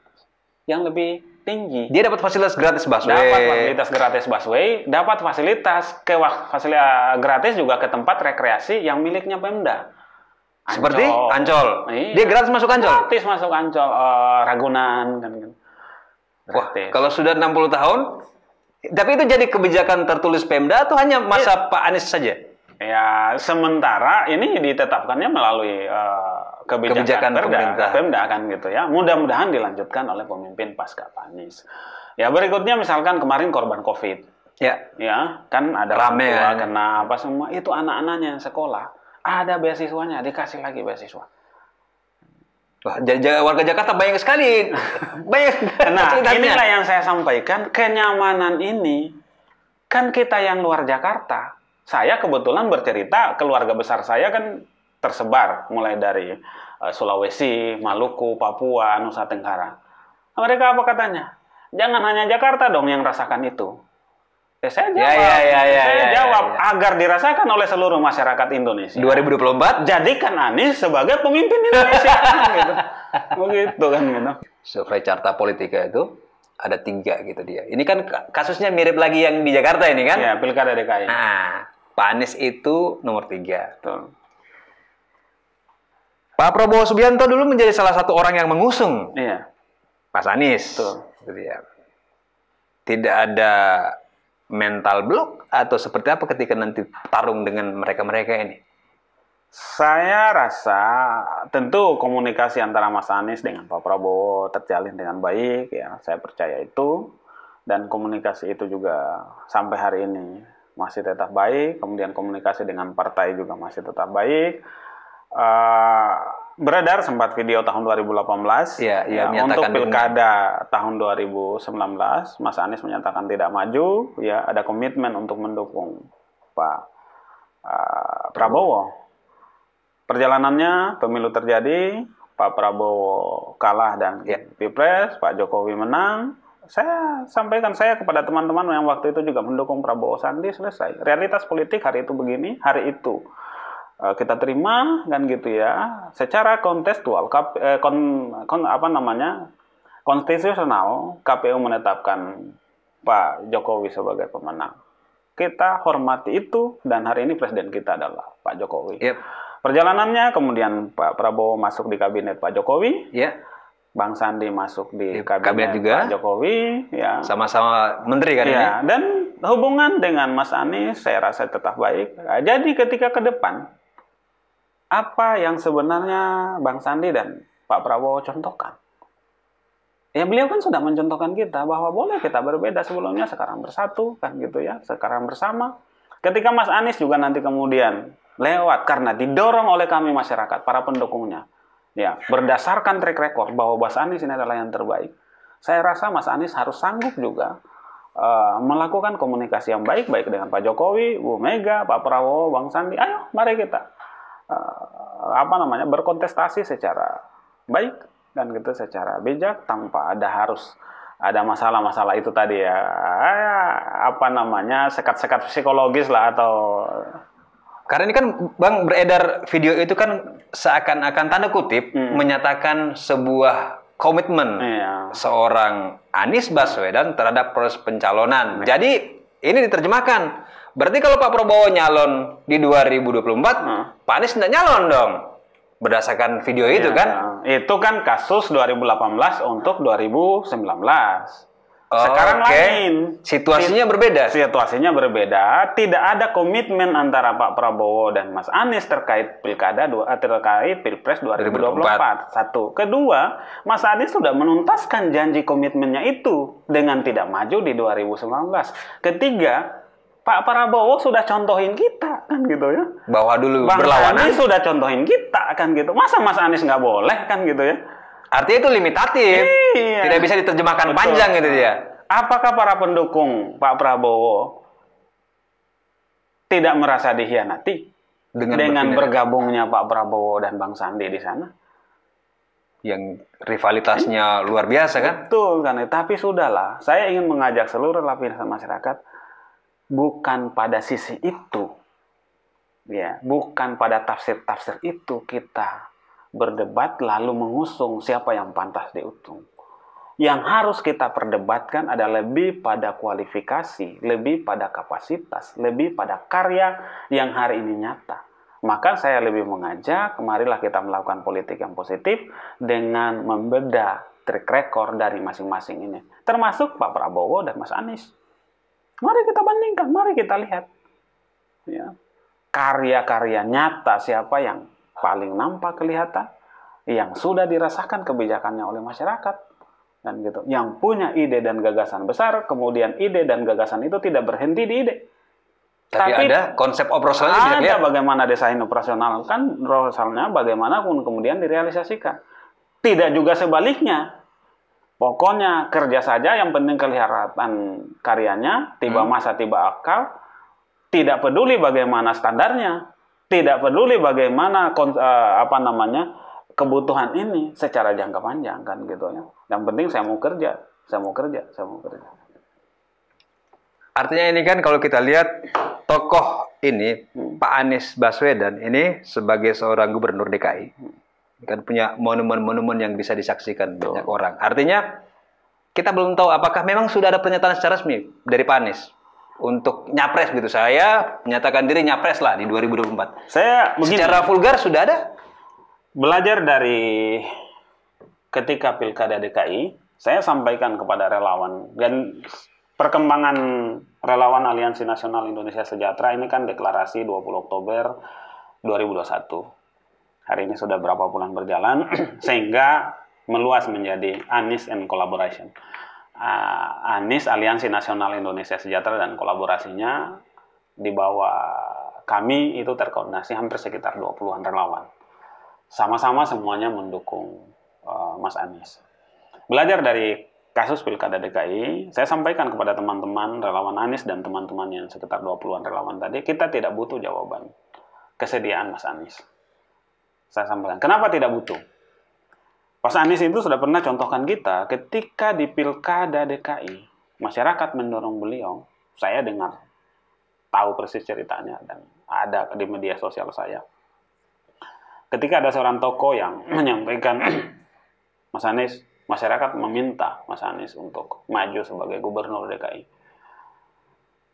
yang lebih tinggi. Dia dapat fasilitas gratis busway. Dapat fasilitas gratis busway, dapat fasilitas gratis juga ke tempat rekreasi yang miliknya Pemda. Seperti Ancol. Iya. Dia gratis masuk Ancol. Gratis masuk Ancol, Ragunan kan. Wah, kalau sudah 60 tahun, tapi itu jadi kebijakan tertulis Pemda atau hanya masa Pak Anies saja? Ya, sementara ini ditetapkannya melalui kebijakan Pemda kan gitu ya. Mudah-mudahan dilanjutkan oleh pemimpin pasca Pak Anies. Ya, berikutnya misalkan kemarin korban COVID. Ya, kan ada rame tua, kena apa semua, itu anak-anaknya yang sekolah. Ada beasiswanya, dikasih lagi beasiswa. Wah, warga Jakarta banyak sekali. Nah, inilah yang saya sampaikan, kenyamanan ini kan kita yang luar Jakarta. Saya kebetulan bercerita, keluarga besar saya kan tersebar mulai dari Sulawesi, Maluku, Papua, Nusa Tenggara. Mereka apa katanya? Jangan hanya Jakarta dong yang rasakan itu. Saya jawab agar dirasakan oleh seluruh masyarakat Indonesia. 2024 jadikan Anies sebagai pemimpin Indonesia. Gitu. Begitu kan gitu. Survei Carta Politika itu ada 3 gitu dia. Ini kan kasusnya mirip lagi yang di Jakarta ini kan? Ya, Pilkada DKI. Nah, Pak Anies itu nomor 3. Betul. Pak Prabowo Subianto dulu menjadi salah satu orang yang mengusung Mas Anies. Betul. Gitu ya. Tidak ada mental block atau seperti apa ketika nanti tarung dengan mereka-mereka ini? Saya rasa tentu komunikasi antara Mas Anies dengan Pak Prabowo terjalin dengan baik, ya. Saya percaya itu. dan komunikasi itu juga sampai hari ini masih tetap baik. Kemudian komunikasi dengan partai juga masih tetap baik. Beredar sempat video tahun 2018 untuk pilkada tahun 2019, Mas Anies menyatakan tidak maju, ya ada komitmen untuk mendukung Pak Prabowo. Perjalanannya pemilu terjadi, Pak Prabowo kalah dan Pilpres, Pak Jokowi menang. Saya sampaikan kepada teman-teman yang waktu itu juga mendukung Prabowo Sandi, selesai. Realitas politik hari itu begini, hari itu kita terima kan gitu ya. Secara kontekstual, konstitusional, KPU menetapkan Pak Jokowi sebagai pemenang. Kita hormati itu dan hari ini presiden kita adalah Pak Jokowi. Perjalanannya kemudian Pak Prabowo masuk di kabinet Pak Jokowi. Bang Sandi masuk di kabinet juga. Pak Jokowi, ya. Sama-sama menteri kan ini. Dan hubungan dengan Mas Anies saya rasa tetap baik. Jadi ketika ke depan, apa yang sebenarnya Bang Sandi dan Pak Prabowo contohkan? Ya beliau kan sudah mencontohkan kita bahwa boleh kita berbeda sebelumnya, sekarang bersatu kan gitu ya, sekarang bersama. Ketika Mas Anies juga nanti kemudian lewat karena didorong oleh kami masyarakat, para pendukungnya, ya berdasarkan track record bahwa Mas Anies ini adalah yang terbaik. Saya rasa Mas Anies harus sanggup juga melakukan komunikasi yang baik-baik dengan Pak Jokowi, Bu Mega, Pak Prabowo, Bang Sandi. Ayo, mari kita berkontestasi secara baik dan gitu, secara bijak, tanpa harus ada masalah-masalah itu tadi ya, sekat-sekat psikologis lah atau. Karena ini kan Bang beredar video itu kan seakan-akan tanda kutip menyatakan sebuah komitmen seorang Anies Baswedan terhadap proses pencalonan. Jadi ini diterjemahkan. Berarti kalau Pak Prabowo nyalon di 2024, Pak Anies tidak nyalon dong. Berdasarkan video itu kan? Itu kan kasus 2018 untuk 2019. Sekarang lain. Situasinya berbeda. Situasinya berbeda. Tidak ada komitmen antara Pak Prabowo dan Mas Anies terkait terkait Pilpres 2024. Satu. Kedua, Mas Anies sudah menuntaskan janji komitmennya itu dengan tidak maju di 2019. Ketiga, Pak Prabowo sudah contohin kita kan gitu ya. Bahwa dulu Bang berlawanan. Anies sudah contohin kita kan gitu. Masa Mas Anies nggak boleh kan gitu ya. Artinya itu limitatif. Tidak bisa diterjemahkan panjang gitu ya. Apakah para pendukung Pak Prabowo tidak merasa dikhianati dengan bergabungnya Pak Prabowo dan Bang Sandi di sana? Yang rivalitasnya luar biasa kan? Betul kan. Tapi sudahlah. Saya ingin mengajak seluruh lapisan masyarakat. Bukan pada sisi itu, ya, bukan pada tafsir-tafsir itu kita berdebat lalu mengusung siapa yang pantas diusung. Yang harus kita perdebatkan adalah lebih pada kualifikasi, lebih pada kapasitas, lebih pada karya yang hari ini nyata. Maka saya lebih mengajak, marilah kita melakukan politik yang positif dengan membedah track record dari masing-masing ini, termasuk Pak Prabowo dan Mas Anies. Mari kita bandingkan, mari kita lihat ya, karya-karya nyata siapa yang paling nampak kelihatan, yang sudah dirasakan kebijakannya oleh masyarakat, dan gitu, yang punya ide dan gagasan besar, kemudian ide dan gagasan itu tidak berhenti di ide. Tapi ada konsep operasionalnya. Ada bagaimana desain operasional, kan misalnya bagaimana kemudian direalisasikan. Tidak juga sebaliknya. Pokoknya kerja saja, yang penting kelihatan karyanya, tiba masa tiba akal, tidak peduli bagaimana standarnya, tidak peduli bagaimana kebutuhan ini secara jangka panjang kan gitu ya. Yang penting saya mau kerja. Artinya ini kan kalau kita lihat tokoh ini Pak Anies Baswedan ini sebagai seorang gubernur DKI. Kan punya monumen-monumen yang bisa disaksikan banyak orang. Artinya kita belum tahu apakah memang sudah ada pernyataan secara resmi dari Pak Anies untuk nyapres gitu. Saya menyatakan diri nyapres lah di 2024. Saya secara vulgar sudah ada. Belajar dari ketika Pilkada DKI, saya sampaikan kepada relawan dan perkembangan relawan Aliansi Nasional Indonesia Sejahtera ini kan deklarasi 20 Oktober 2021. Hari ini sudah berapa bulan berjalan, sehingga meluas menjadi Anies and Collaboration. Anies, Aliansi Nasional Indonesia Sejahtera dan kolaborasinya di bawah kami itu terkoordinasi hampir sekitar 20-an relawan. Sama-sama semuanya mendukung Mas Anies. Belajar dari kasus Pilkada DKI, saya sampaikan kepada teman-teman relawan Anies dan teman-teman yang sekitar 20-an relawan tadi, kita tidak butuh jawaban kesediaan Mas Anies. Saya sampaikan, kenapa tidak butuh? Mas Anies itu sudah pernah contohkan kita, ketika di Pilkada DKI, masyarakat mendorong beliau, saya dengar, tahu persis ceritanya, dan ada di media sosial saya. Ketika ada seorang tokoh yang menyampaikan, Mas Anies, masyarakat meminta Mas Anies untuk maju sebagai gubernur DKI.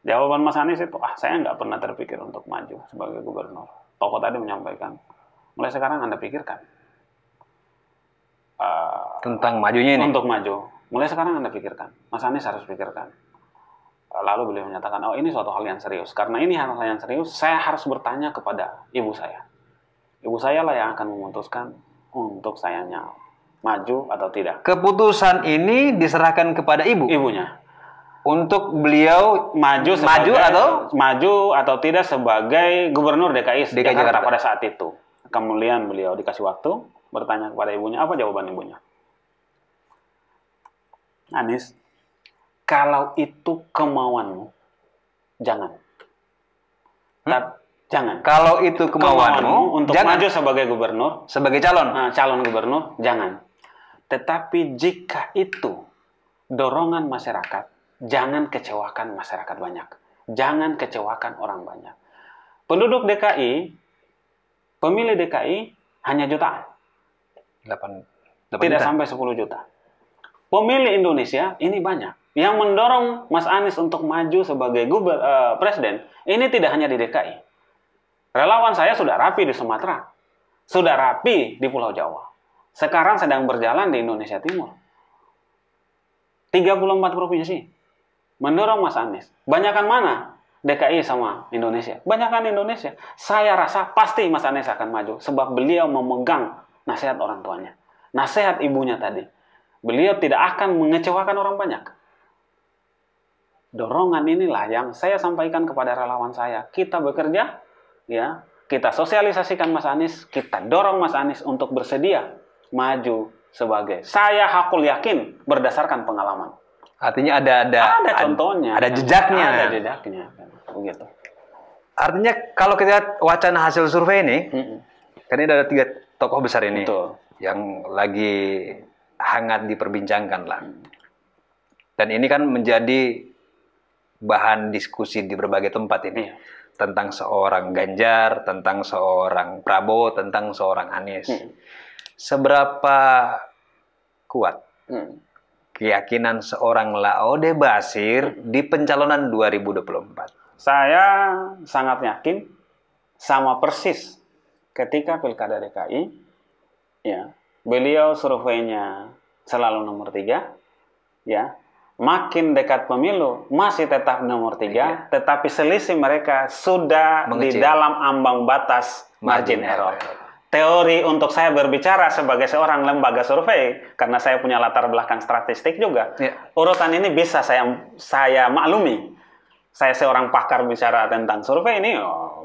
Jawaban Mas Anies itu, saya nggak pernah terpikir untuk maju sebagai gubernur. Tokoh tadi menyampaikan, mulai sekarang Anda pikirkan. Tentang majunya ini? Untuk maju. Mulai sekarang Anda pikirkan. Mas Anies harus pikirkan. Lalu beliau menyatakan, ini suatu hal yang serius. Karena ini hal yang serius, saya harus bertanya kepada ibu saya. Ibu saya lah yang akan memutuskan untuk sayanya maju atau tidak. Keputusan ini diserahkan kepada ibu? Ibunya. Untuk beliau maju atau tidak sebagai gubernur DKI Jakarta pada saat itu. Kemudian beliau dikasih waktu bertanya kepada ibunya, apa jawaban ibunya? Anies, kalau itu kemauanmu, jangan. Jangan. Kalau itu kemauanmu untuk jangan. Maju sebagai gubernur, sebagai calon gubernur, jangan. Tetapi jika itu dorongan masyarakat, jangan kecewakan masyarakat banyak. Jangan kecewakan orang banyak. Penduduk DKI, pemilih DKI hanya jutaan. 8 Tidak juta. sampai 10 juta. Pemilih Indonesia ini banyak. Yang mendorong Mas Anies untuk maju sebagai presiden, ini tidak hanya di DKI. Relawan saya sudah rapi di Sumatera. Sudah rapi di Pulau Jawa. Sekarang sedang berjalan di Indonesia Timur. 34 provinsi. Mendorong Mas Anies. Banyakan mana? DKI sama Indonesia. Banyakan Indonesia. Saya rasa pasti Mas Anies akan maju. Sebab beliau memegang nasihat orang tuanya. Nasihat ibunya tadi. Beliau tidak akan mengecewakan orang banyak. Dorongan inilah yang saya sampaikan kepada relawan saya. Kita bekerja, ya, kita sosialisasikan Mas Anies, kita dorong Mas Anies untuk bersedia maju sebagai. Saya hakul yakin berdasarkan pengalaman. Artinya ada contohnya, ada jejaknya. Ada jejaknya, begitu. Artinya kalau kita lihat wacana hasil survei ini, kan ini ada 3 tokoh besar ini. Betul. Yang lagi hangat diperbincangkan lah. Dan ini kan menjadi bahan diskusi di berbagai tempat ini. Tentang seorang Ganjar, tentang seorang Prabowo, tentang seorang Anies. Seberapa kuat keyakinan seorang Laode Basir di pencalonan 2024? Saya sangat yakin, sama persis ketika Pilkada DKI, ya, beliau surveinya selalu nomor 3, ya. Makin dekat pemilu masih tetap nomor 3, tetapi selisih mereka sudah mengecil. Di dalam ambang batas margin error. Teori untuk saya berbicara sebagai seorang lembaga survei, karena saya punya latar belakang statistik juga, urutan ini bisa saya maklumi. Saya seorang pakar bicara tentang survei ini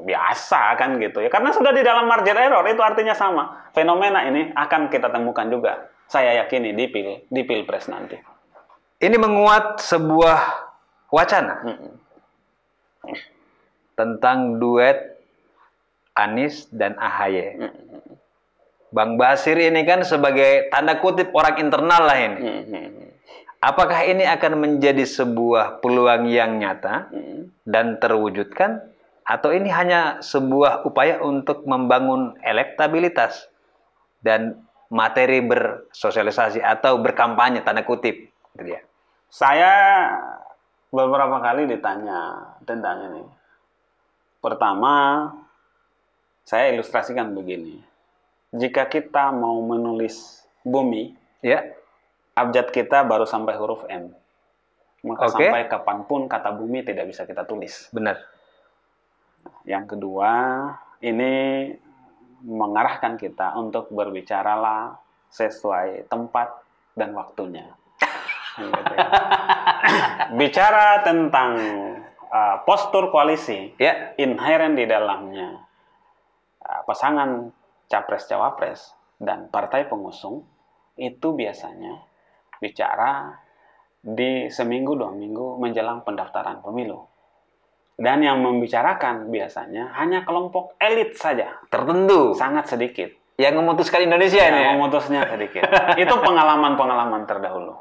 biasa kan gitu ya, karena sudah di dalam margin error, itu artinya sama. Fenomena ini akan kita temukan juga, saya yakini di Pilpres nanti. Ini menguat sebuah wacana tentang duet Anies dan AHY. Bang Basir ini kan sebagai tanda kutip orang internal lah ini. Apakah ini akan menjadi sebuah peluang yang nyata dan terwujudkan, atau ini hanya sebuah upaya untuk membangun elektabilitas dan materi bersosialisasi atau berkampanye tanda kutip? Gitu ya. Saya beberapa kali ditanya tentang ini. Pertama, saya ilustrasikan begini. Jika kita mau menulis bumi, ya, abjad kita baru sampai huruf M. Maka sampai kapanpun kata bumi tidak bisa kita tulis. Benar. Yang kedua, ini mengarahkan kita untuk berbicaralah sesuai tempat dan waktunya. Gitu ya. Bicara tentang postur koalisi, inherent di dalamnya pasangan capres-cawapres dan partai pengusung itu biasanya bicara di seminggu 2 minggu menjelang pendaftaran pemilu. Dan yang membicarakan biasanya hanya kelompok elit saja. Tertentu. Sangat sedikit. Yang memutuskan Indonesia ini ya? Memutusnya sedikit. Itu pengalaman-pengalaman terdahulu.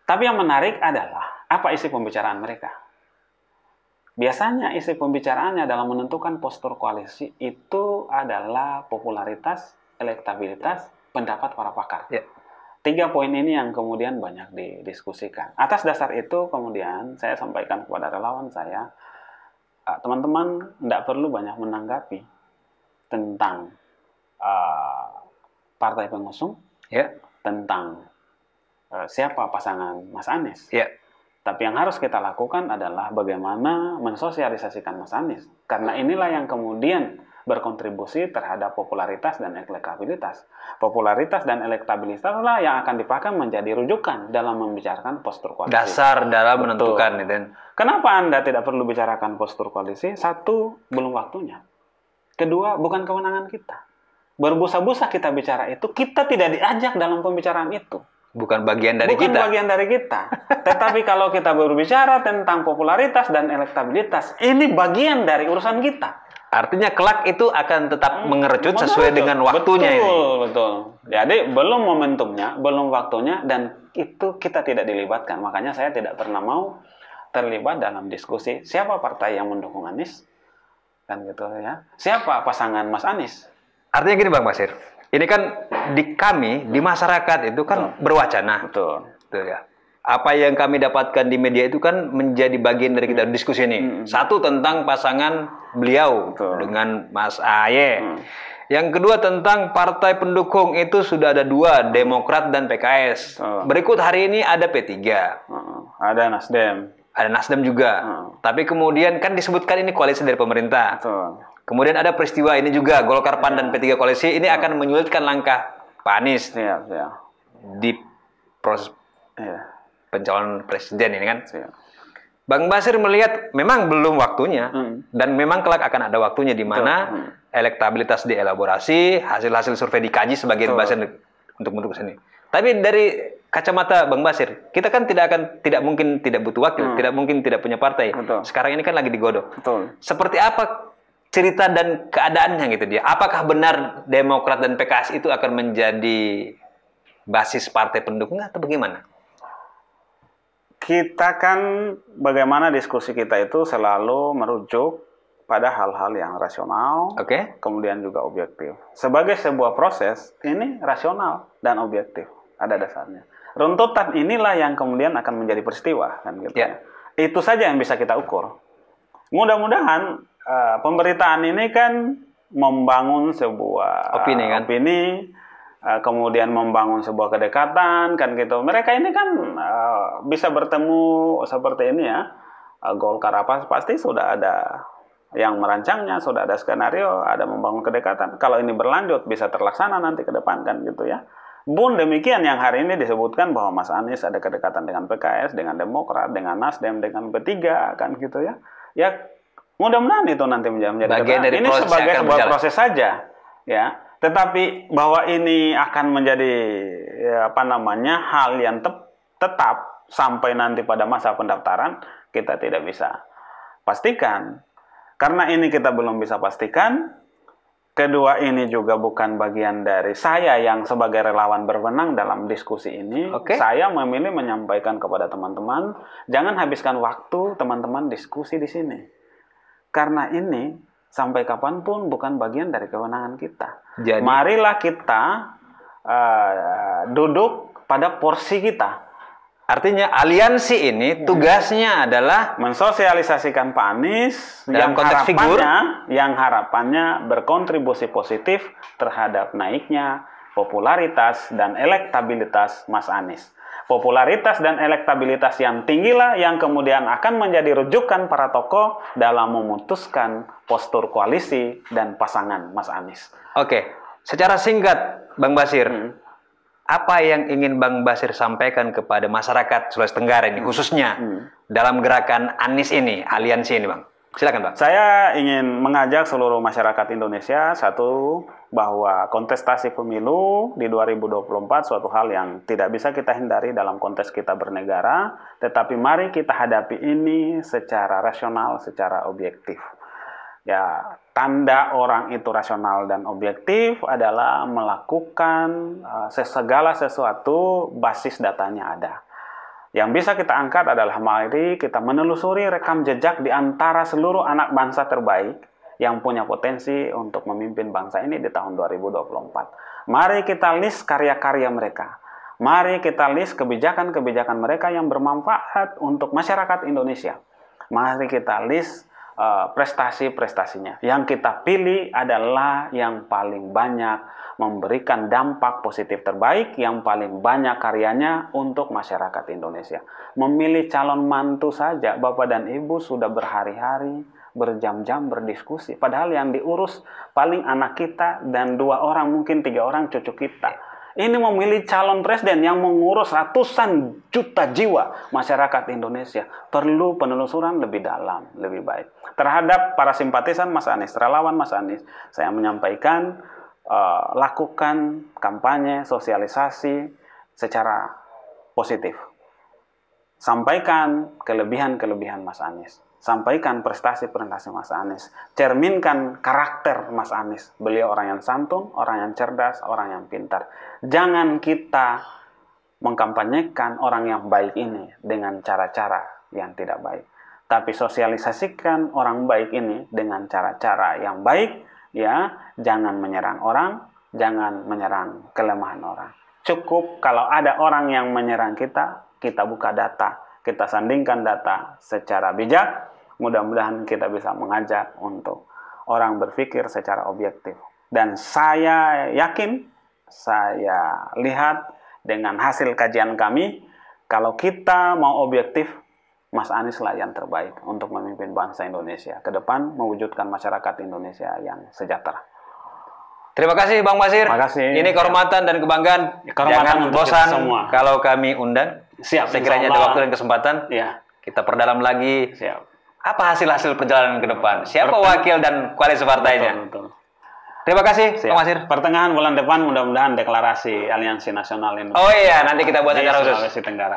Tapi yang menarik adalah apa isi pembicaraan mereka. Biasanya isi pembicaraannya dalam menentukan postur koalisi itu adalah popularitas, elektabilitas, pendapat para pakar. 3 poin ini yang kemudian banyak didiskusikan. Atas dasar itu kemudian saya sampaikan kepada relawan saya, teman-teman tidak perlu banyak menanggapi tentang partai pengusung, tentang siapa pasangan Mas Anies. Tapi yang harus kita lakukan adalah bagaimana mensosialisasikan Mas Anies. Karena inilah yang kemudian berkontribusi terhadap popularitas dan elektabilitas. Popularitas dan elektabilitas lah yang akan dipakai menjadi rujukan dalam membicarakan postur koalisi. Dasar dalam menentukan. Kenapa Anda tidak perlu bicarakan postur koalisi? 1, belum waktunya. 2, bukan kewenangan kita. Berbusa-busa kita bicara itu, kita tidak diajak dalam pembicaraan itu. Bukan bagian dari kita. Bukan bagian dari kita. Tetapi kalau kita berbicara tentang popularitas dan elektabilitas, ini bagian dari urusan kita. Artinya kelak itu akan tetap mengerucut sesuai dengan waktunya ini. Betul. Jadi belum momentumnya, belum waktunya, dan itu kita tidak dilibatkan. Makanya saya tidak pernah mau terlibat dalam diskusi siapa partai yang mendukung Anies, kan gitu ya. Siapa pasangan Mas Anies. Artinya gini Bang Basir, ini kan di kami, di masyarakat itu kan berwacana. Betul ya. Apa yang kami dapatkan di media itu kan menjadi bagian dari kita diskusi ini. 1 tentang pasangan beliau dengan Mas Ahaye. Yang kedua tentang partai pendukung itu sudah ada 2, Demokrat dan PKS. Berikut hari ini ada P3. Ada Nasdem. Ada Nasdem juga. Tapi kemudian kan disebutkan ini koalisi dari pemerintah. Kemudian ada peristiwa ini juga, Golkar, PAN, dan P3 koalisi. Ini akan menyulitkan langkah Pak Anies di proses pencalonan presiden ini kan. Bang Basir melihat memang belum waktunya dan memang kelak akan ada waktunya di mana elektabilitas dielaborasi, hasil-hasil survei dikaji sebagai basis untuk memutuskan ini. Tapi dari kacamata Bang Basir, kita kan tidak mungkin tidak butuh wakil, tidak mungkin tidak punya partai. Sekarang ini kan lagi digodok. Seperti apa cerita dan keadaannya gitu dia? Apakah benar Demokrat dan PKS itu akan menjadi basis partai pendukung atau bagaimana? Kita kan bagaimana diskusi kita itu selalu merujuk pada hal-hal yang rasional, kemudian juga objektif. Sebagai sebuah proses, ini rasional dan objektif, ada dasarnya. Runtutan inilah yang kemudian akan menjadi peristiwa, kan gitu. Itu saja yang bisa kita ukur. Mudah-mudahan pemberitaan ini kan membangun sebuah opini, kemudian membangun sebuah kedekatan, kan gitu. Mereka ini kan bisa bertemu seperti ini ya. Golkar apa pasti sudah ada yang merancangnya, sudah ada skenario, ada membangun kedekatan. Kalau ini berlanjut bisa terlaksana nanti ke depan, kan gitu ya. Pun demikian yang hari ini disebutkan bahwa Mas Anies ada kedekatan dengan PKS, dengan Demokrat, dengan Nasdem, dengan P3, kan gitu ya. Ya mudah-mudahan itu nanti menjadi bagian dari ini sebagai sebuah proses saja, ya. Tetapi bahwa ini akan menjadi hal yang tetap sampai nanti pada masa pendaftaran, kita tidak bisa pastikan. Karena ini kita belum bisa pastikan. Kedua, ini juga bukan bagian dari saya yang sebagai relawan berwenang dalam diskusi ini. Saya memilih menyampaikan kepada teman-teman, jangan habiskan waktu teman-teman diskusi di sini. Karena ini sampai kapanpun bukan bagian dari kewenangan kita. Jadi, marilah kita duduk pada porsi kita. Artinya aliansi ini tugasnya adalah mensosialisasikan Pak Anies dalam konteks figur yang harapannya berkontribusi positif terhadap naiknya popularitas dan elektabilitas Mas Anies. Popularitas dan elektabilitas yang tinggilah yang kemudian akan menjadi rujukan para tokoh dalam memutuskan postur koalisi dan pasangan Mas Anies. Secara singkat Bang Basir, apa yang ingin Bang Basir sampaikan kepada masyarakat Sulawesi Tenggara ini, khususnya dalam gerakan Anies ini, aliansi ini, Bang? Silakan, Bang. Saya ingin mengajak seluruh masyarakat Indonesia, satu, bahwa kontestasi pemilu di 2024 suatu hal yang tidak bisa kita hindari dalam konteks kita bernegara, tetapi mari kita hadapi ini secara rasional, secara objektif. Ya, tanda orang itu rasional dan objektif adalah melakukan segala sesuatu basis datanya ada. Yang bisa kita angkat adalah mari kita menelusuri rekam jejak di antara seluruh anak bangsa terbaik yang punya potensi untuk memimpin bangsa ini di tahun 2024. Mari kita list karya-karya mereka. Mari kita list kebijakan-kebijakan mereka yang bermanfaat untuk masyarakat Indonesia. Mari kita list prestasi-prestasinya. Yang kita pilih adalah yang paling banyak memberikan dampak positif terbaik, yang paling banyak karyanya untuk masyarakat Indonesia. Memilih calon mantu saja, Bapak dan Ibu sudah berhari-hari, berjam-jam berdiskusi. Padahal yang diurus paling anak kita dan 2 orang, mungkin 3 orang cucu kita. Ini memilih calon presiden yang mengurus ratusan juta jiwa masyarakat Indonesia. Perlu penelusuran lebih dalam, lebih baik. Terhadap para simpatisan Mas Anies, relawan Mas Anies, saya menyampaikan, lakukan kampanye, sosialisasi secara positif. Sampaikan kelebihan-kelebihan Mas Anies. Sampaikan prestasi-prestasi Mas Anies. Cerminkan karakter Mas Anies. Beliau orang yang santun, orang yang cerdas, orang yang pintar. Jangan kita mengkampanyekan orang yang baik ini dengan cara-cara yang tidak baik. Tapi sosialisasikan orang baik ini dengan cara-cara yang baik. Ya, jangan menyerang orang, jangan menyerang kelemahan orang. Cukup kalau ada orang yang menyerang kita, kita buka data, kita sandingkan data secara bijak. Mudah-mudahan kita bisa mengajak untuk orang berpikir secara objektif. Dan saya yakin, saya lihat dengan hasil kajian kami, kalau kita mau objektif, Mas Anies lah yang terbaik untuk memimpin bangsa Indonesia ke depan, mewujudkan masyarakat Indonesia yang sejahtera. Terima kasih Bang Basir. Terima kasih. Ini kehormatan dan kebanggaan. Jangan bosan semua kalau kami undang. Siap. Sekiranya ada waktu dan kesempatan, ya, kita perdalam lagi. Siap. Apa hasil-hasil perjalanan ke depan? Siapa wakil dan koalisi partainya? Betul. Terima kasih, Siap. Bang Basir. Pertengahan bulan depan mudah-mudahan deklarasi Aliansi Nasional Indonesia. Oh iya, nanti kita buat di acara khusus. Sulawesi Tenggara.